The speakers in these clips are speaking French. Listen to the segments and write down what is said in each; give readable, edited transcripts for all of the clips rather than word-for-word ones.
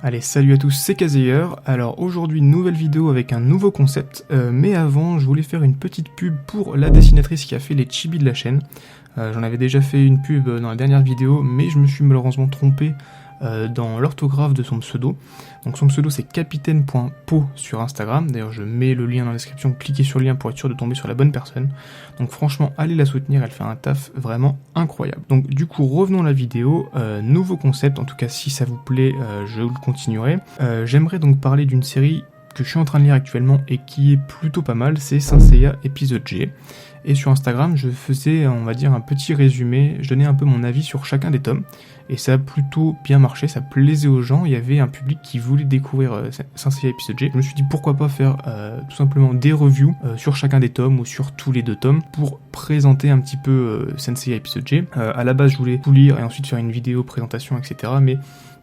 Allez, salut à tous, c'est Kazeyer. Alors aujourd'hui, nouvelle vidéo avec un nouveau concept, mais avant, je voulais faire une petite pub pour la dessinatrice qui a fait les chibis de la chaîne. J'en avais déjà fait une pub dans la dernière vidéo, mais je me suis malheureusement trompé dans l'orthographe de son pseudo. Donc son pseudo c'est capitaine.po sur Instagram, d'ailleurs je mets le lien dans la description, cliquez sur le lien pour être sûr de tomber sur la bonne personne. Donc franchement allez la soutenir, elle fait un taf vraiment incroyable. Donc du coup revenons à la vidéo, nouveau concept, en tout cas si ça vous plaît je le continuerai. J'aimerais donc parler d'une série que je suis en train de lire actuellement et qui est plutôt pas mal, c'est Saint Seiya épisode G. Et sur Instagram, je faisais, on va dire, un petit résumé, je donnais un peu mon avis sur chacun des tomes, et ça a plutôt bien marché, ça plaisait aux gens, il y avait un public qui voulait découvrir Saint Seiya épisode G. Je me suis dit pourquoi pas faire tout simplement des reviews sur chacun des tomes, ou sur tous les deux tomes, pour présenter un petit peu Saint Seiya épisode G. À la base, je voulais tout lire et ensuite faire une vidéo, présentation, etc., mais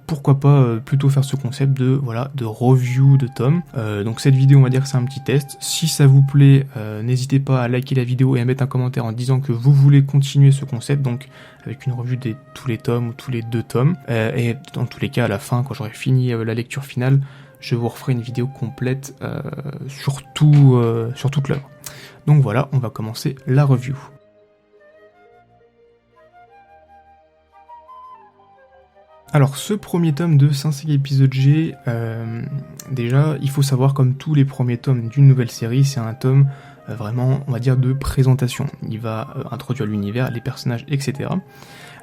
pourquoi pas plutôt faire ce concept de review de tomes. Donc cette vidéo, on va dire que c'est un petit test. Si ça vous plaît, n'hésitez pas à liker la vidéo et à mettre un commentaire en disant que vous voulez continuer ce concept, donc avec une revue de tous les tomes ou tous les deux tomes. Et dans tous les cas, à la fin, quand j'aurai fini la lecture finale, je vous referai une vidéo complète sur toute l'œuvre. Donc voilà, on va commencer la review. Alors ce premier tome de Saint Seiya épisode G, déjà il faut savoir, comme tous les premiers tomes d'une nouvelle série, c'est un tome vraiment, on va dire, de présentation. Il va introduire l'univers, les personnages, etc.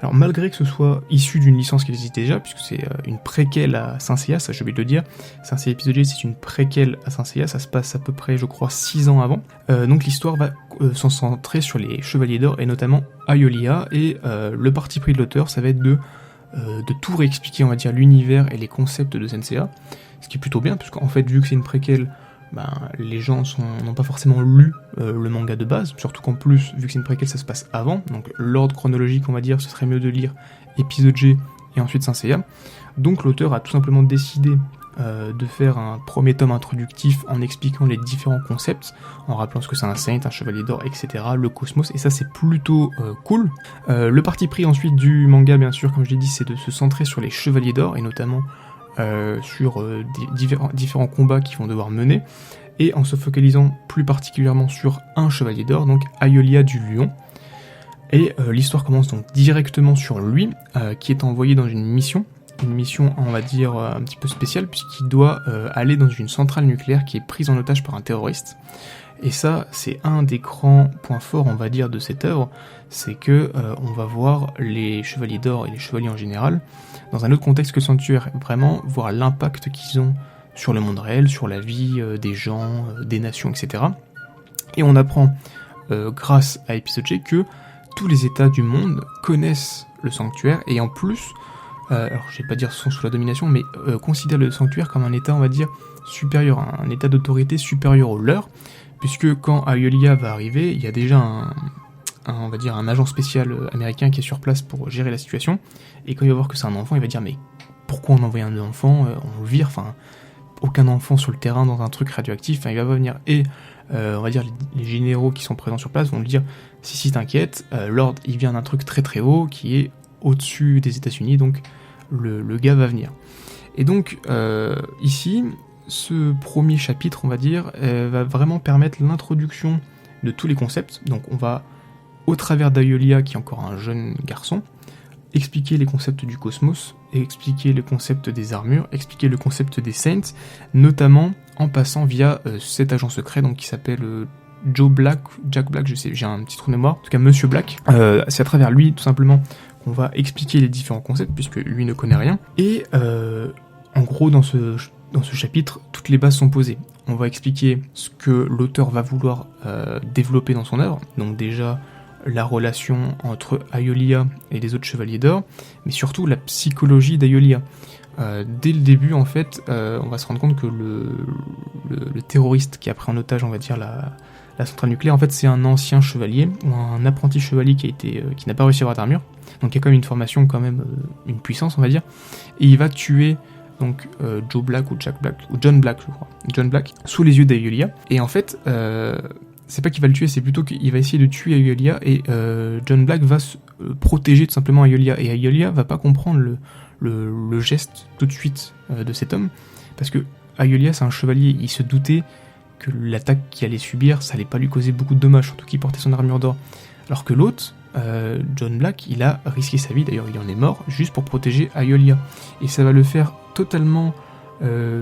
Alors malgré que ce soit issu d'une licence qui existe déjà, puisque c'est une préquelle à Saint Seiya, ça j'ai oublié de le dire, Saint Seiya épisode G c'est une préquelle à Saint Seiya, ça se passe à peu près je crois 6 ans avant. Donc l'histoire va s'en centrer sur les Chevaliers d'Or et notamment Ayolia, et le parti pris de l'auteur ça va être de tout réexpliquer, on va dire, l'univers et les concepts de Saint Seiya, ce qui est plutôt bien, puisqu'en fait, vu que c'est une préquelle, les gens n'ont pas forcément lu le manga de base, surtout qu'en plus, vu que c'est une préquelle, ça se passe avant, donc l'ordre chronologique, on va dire, ce serait mieux de lire épisode G et ensuite Saint Seiya. Donc l'auteur a tout simplement décidé de faire un premier tome introductif en expliquant les différents concepts, en rappelant ce que c'est un saint, un chevalier d'or, etc., le cosmos, et ça c'est plutôt cool. Le parti pris ensuite du manga, bien sûr, comme je l'ai dit, c'est de se centrer sur les chevaliers d'or, et notamment sur différents combats qu'ils vont devoir mener, et en se focalisant plus particulièrement sur un chevalier d'or, donc Ayolia du Lion. Et l'histoire commence donc directement sur lui, qui est envoyé dans une mission, on va dire, un petit peu spéciale, puisqu'il doit aller dans une centrale nucléaire qui est prise en otage par un terroriste. Et ça, c'est un des grands points forts, on va dire, de cette œuvre, c'est que on va voir les Chevaliers d'Or et les Chevaliers en général dans un autre contexte que le Sanctuaire, vraiment voir l'impact qu'ils ont sur le monde réel, sur la vie des gens, des nations, etc. Et on apprend, grâce à épisode G, que tous les États du monde connaissent le Sanctuaire, et en plus, alors je vais pas dire sont sous la domination, mais considèrent le Sanctuaire comme un état, on va dire, supérieur, un état d'autorité supérieur au leur, puisque quand Ayolia va arriver, il y a déjà on va dire un agent spécial américain qui est sur place pour gérer la situation, et quand il va voir que c'est un enfant, il va dire mais pourquoi on envoie un enfant, on le vire, enfin aucun enfant sur le terrain dans un truc radioactif, enfin il va pas venir, et on va dire les généraux qui sont présents sur place vont lui dire si t'inquiète, l'ordre il vient d'un truc très très haut qui est au-dessus des États-Unis, donc le gars va venir. Et donc ici, ce premier chapitre, on va dire, va vraiment permettre l'introduction de tous les concepts. Donc on va, au travers d'Ayolia, qui est encore un jeune garçon, expliquer les concepts du cosmos, expliquer le concept des armures, expliquer le concept des Saints, notamment en passant via cet agent secret donc qui s'appelle Jack Black, je sais, j'ai un petit trou de mémoire, en tout cas Monsieur Black. C'est à travers lui, tout simplement, on va expliquer les différents concepts, puisque lui ne connaît rien, et en gros dans ce chapitre, toutes les bases sont posées. On va expliquer ce que l'auteur va vouloir développer dans son œuvre, donc déjà la relation entre Ayolia et les autres chevaliers d'or, mais surtout la psychologie d'Ayolia. Dès le début, en fait, on va se rendre compte que le terroriste qui a pris en otage, on va dire, la centrale nucléaire, en fait, c'est un ancien chevalier, ou un apprenti chevalier qui n'a pas réussi à avoir d'armure, donc il y a quand même une formation, quand même une puissance, on va dire, et il va tuer donc Joe Black ou Jack Black, ou John Black, je crois, John Black, sous les yeux d'Ayolia, et en fait, c'est pas qu'il va le tuer, c'est plutôt qu'il va essayer de tuer Ayolia, et John Black va protéger tout simplement Ayolia, et Ayolia va pas comprendre le geste tout de suite de cet homme, parce que Aeolia c'est un chevalier, il se doutait que l'attaque qu'il allait subir, ça allait pas lui causer beaucoup de dommages, surtout qu'il portait son armure d'or. Alors que l'autre, John Black, il a risqué sa vie, d'ailleurs il en est mort, juste pour protéger Aeolia. Et ça va le faire totalement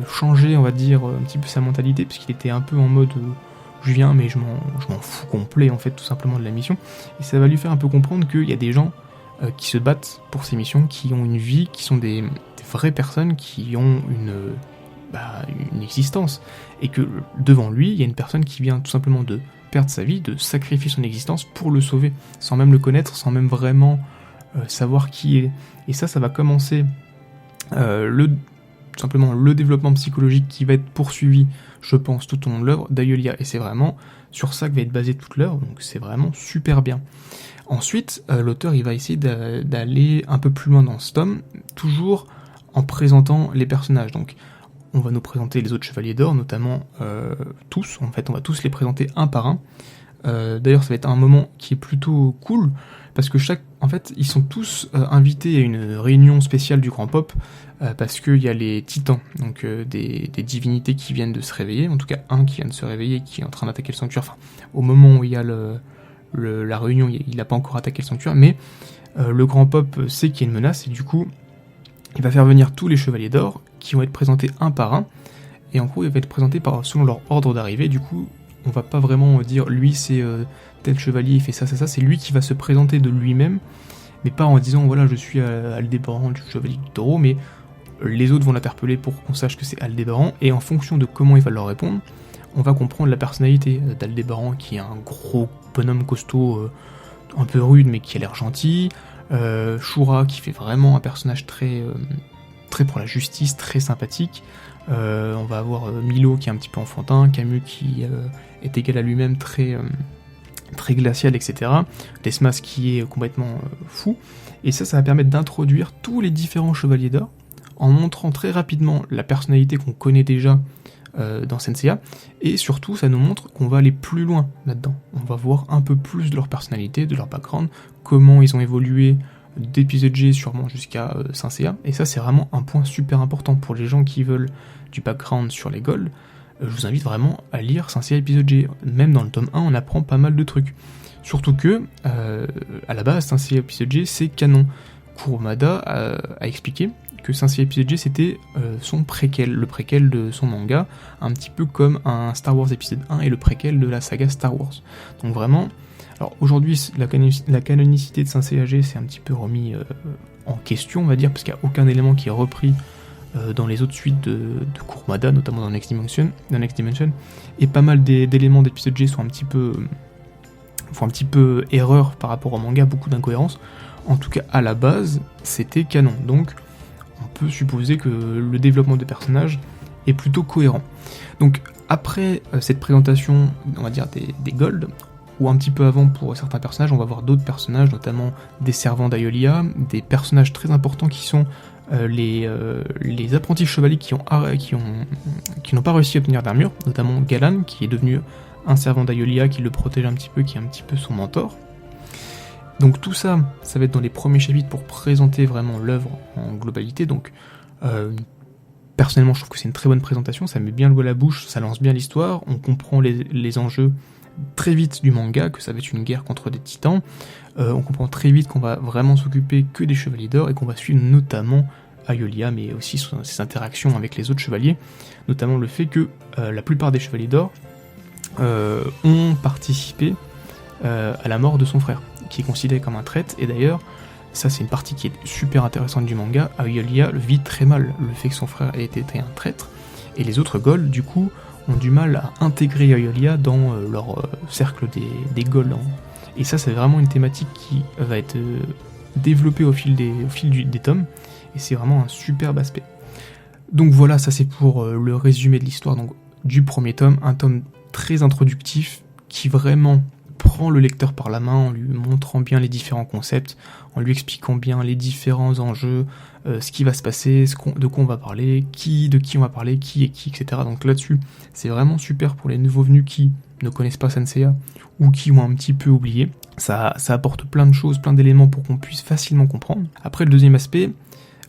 changer, on va dire, un petit peu sa mentalité, puisqu'il était un peu en mode je viens mais je m'en fous complet en fait tout simplement de la mission. Et ça va lui faire un peu comprendre qu'il y a des gens qui se battent pour ces missions, qui ont une vie, qui sont des vraies personnes, qui ont une existence, et que devant lui, il y a une personne qui vient tout simplement de perdre sa vie, de sacrifier son existence pour le sauver, sans même le connaître, sans même vraiment savoir qui il est. Et ça va commencer tout simplement le développement psychologique qui va être poursuivi, je pense, tout au long de l'œuvre d'Aeolia, et c'est vraiment sur ça que va être basée toute l'œuvre, donc c'est vraiment super bien. Ensuite, l'auteur il va essayer d'aller un peu plus loin dans ce tome, toujours en présentant les personnages. Donc on va nous présenter les autres chevaliers d'or, notamment tous, en fait on va tous les présenter un par un. D'ailleurs ça va être un moment qui est plutôt cool, parce que en fait ils sont tous invités à une réunion spéciale du Grand Pop, parce qu'il y a les titans, donc des divinités qui viennent de se réveiller, en tout cas un qui vient de se réveiller, qui est en train d'attaquer le sanctuaire, enfin au moment où il y a la réunion, il n'a pas encore attaqué le sanctuaire, mais le Grand Pop sait qu'il y a une menace, et du coup il va faire venir tous les chevaliers d'or, qui vont être présentés un par un, et en gros ils vont être présentés selon leur ordre d'arrivée. Du coup on va pas vraiment dire lui c'est tel chevalier, il fait ça, c'est lui qui va se présenter de lui-même, mais pas en disant voilà je suis Aldébaran du chevalier du taureau, mais les autres vont l'interpeller pour qu'on sache que c'est Aldébaran, et en fonction de comment il va leur répondre, on va comprendre la personnalité d'Aldébaran, qui est un gros bonhomme costaud, un peu rude mais qui a l'air gentil, Shura qui fait vraiment un personnage très pour la justice, très sympathique, on va avoir Milo qui est un petit peu enfantin, Camus qui est égal à lui-même, très glacial, etc. Desmas qui est complètement fou, et ça va permettre d'introduire tous les différents chevaliers d'or, en montrant très rapidement la personnalité qu'on connaît déjà dans Senseiya, et surtout ça nous montre qu'on va aller plus loin là-dedans. On va voir un peu plus de leur personnalité, de leur background, comment ils ont évolué d'épisode G sûrement jusqu'à Senseiya, et ça c'est vraiment un point super important pour les gens qui veulent du background sur les Gold. Je vous invite vraiment à lire Senseiya épisode G, même dans le tome 1 on apprend pas mal de trucs, surtout que à la base Senseiya épisode G c'est canon. Kurumada a expliqué que Senseiya épisode G c'était son préquel, le préquel de son manga, un petit peu comme un Star Wars épisode 1 et le préquel de la saga Star Wars. Donc vraiment, alors aujourd'hui la canonicité de Senseiya G c'est un petit peu remis en question, on va dire, parce qu'il n'y a aucun élément qui est repris dans les autres suites de Kurumada, notamment dans Next Dimension, et pas mal d'éléments d'épisode G font un petit peu erreur par rapport au manga, beaucoup d'incohérences. En tout cas à la base c'était canon, donc on peut supposer que le développement des personnages est plutôt cohérent. Donc après cette présentation, on va dire des Gold, ou un petit peu avant pour certains personnages, on va voir d'autres personnages, notamment des servants d'Aeolia, des personnages très importants qui sont les apprentis chevaliers qui n'ont pas réussi à obtenir d'armure, notamment Galan qui est devenu un servant d'Aeolia, qui le protège un petit peu, qui est un petit peu son mentor. Donc tout ça va être dans les premiers chapitres pour présenter vraiment l'œuvre en globalité. Donc personnellement je trouve que c'est une très bonne présentation, ça met bien l'eau à la bouche, ça lance bien l'histoire, on comprend les enjeux très vite du manga, que ça va être une guerre contre des titans, on comprend très vite qu'on va vraiment s'occuper que des chevaliers d'or, et qu'on va suivre notamment Aeolia, mais aussi ses interactions avec les autres chevaliers, notamment le fait que la plupart des chevaliers d'or ont participé à la mort de son frère, qui est considéré comme un traître, et d'ailleurs, ça c'est une partie qui est super intéressante du manga, Aeolia vit très mal le fait que son frère ait été un traître, et les autres Gold, du coup, ont du mal à intégrer Aeolia dans leur cercle des Gold. Et ça c'est vraiment une thématique qui va être développée au fil des tomes, et c'est vraiment un superbe aspect. Donc voilà, ça c'est pour le résumé de l'histoire donc, du premier tome, un tome très introductif, qui vraiment prend le lecteur par la main en lui montrant bien les différents concepts, en lui expliquant bien les différents enjeux, ce qui va se passer, de quoi on va parler, de qui on va parler, qui est qui, etc. Donc là-dessus, c'est vraiment super pour les nouveaux venus qui ne connaissent pas Senseiya ou qui ont un petit peu oublié. Ça apporte plein de choses, plein d'éléments pour qu'on puisse facilement comprendre. Après, le deuxième aspect,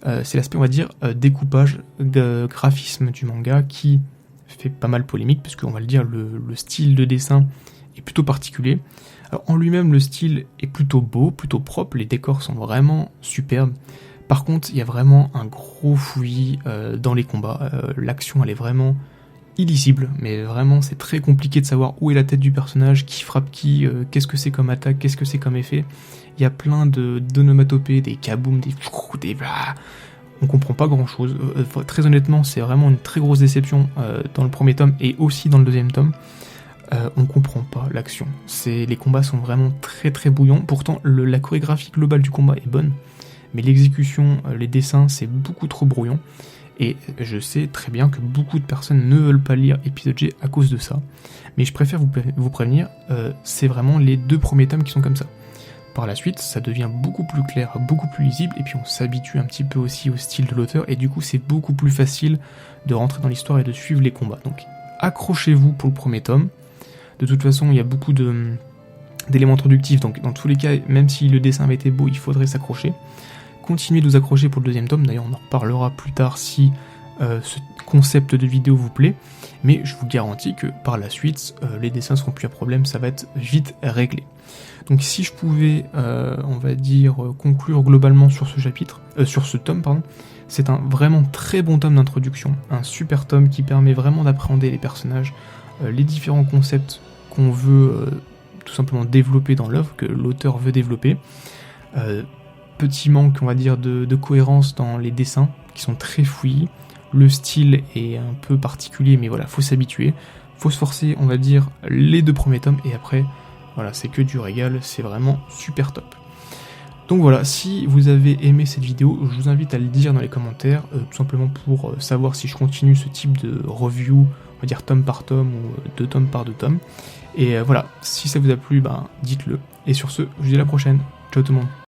c'est l'aspect, on va dire, découpage, graphisme du manga qui fait pas mal polémique, parce qu'on va le dire, le style de dessin est plutôt particulier. Alors en lui-même, le style est plutôt beau, plutôt propre, les décors sont vraiment superbes. Par contre, il y a vraiment un gros fouillis dans les combats. L'action, elle est vraiment illisible, mais vraiment, c'est très compliqué de savoir où est la tête du personnage, qui frappe qui, qu'est-ce que c'est comme attaque, qu'est-ce que c'est comme effet. Il y a plein d'onomatopées, des kaboum, des on comprend pas grand-chose. Très honnêtement, c'est vraiment une très grosse déception dans le premier tome et aussi dans le deuxième tome. On comprend pas l'action. Les combats sont vraiment très très bouillants. Pourtant, la chorégraphie globale du combat est bonne, mais l'exécution, les dessins, c'est beaucoup trop brouillon. Et je sais très bien que beaucoup de personnes ne veulent pas lire épisode G à cause de ça. Mais je préfère vous prévenir, c'est vraiment les 2 premiers tomes qui sont comme ça. Par la suite, ça devient beaucoup plus clair, beaucoup plus lisible, et puis on s'habitue un petit peu aussi au style de l'auteur, et du coup c'est beaucoup plus facile de rentrer dans l'histoire et de suivre les combats. Donc accrochez-vous pour le premier tome. De toute façon, il y a beaucoup d'éléments introductifs, donc dans tous les cas, même si le dessin avait été beau, il faudrait s'accrocher. Continuez de vous accrocher pour le deuxième tome, d'ailleurs on en reparlera plus tard si ce concept de vidéo vous plaît, mais je vous garantis que par la suite, les dessins seront plus un problème, ça va être vite réglé. Donc si je pouvais, on va dire, conclure globalement sur ce chapitre, sur ce tome, pardon, c'est un vraiment très bon tome d'introduction, un super tome qui permet vraiment d'appréhender les personnages, les différents concepts qu'on veut tout simplement développer dans l'œuvre, que l'auteur veut développer. Petit manque, on va dire, de cohérence dans les dessins, qui sont très fouillis. Le style est un peu particulier, mais voilà, faut s'habituer. Faut se forcer, on va dire, les 2 premiers tomes, et après, voilà, c'est que du régal, c'est vraiment super top. Donc voilà, si vous avez aimé cette vidéo, je vous invite à le dire dans les commentaires, tout simplement pour savoir si je continue ce type de review, on va dire tome par tome, ou 2 tomes par 2 tomes. Et voilà, si ça vous a plu, dites-le. Et sur ce, je vous dis à la prochaine. Ciao tout le monde.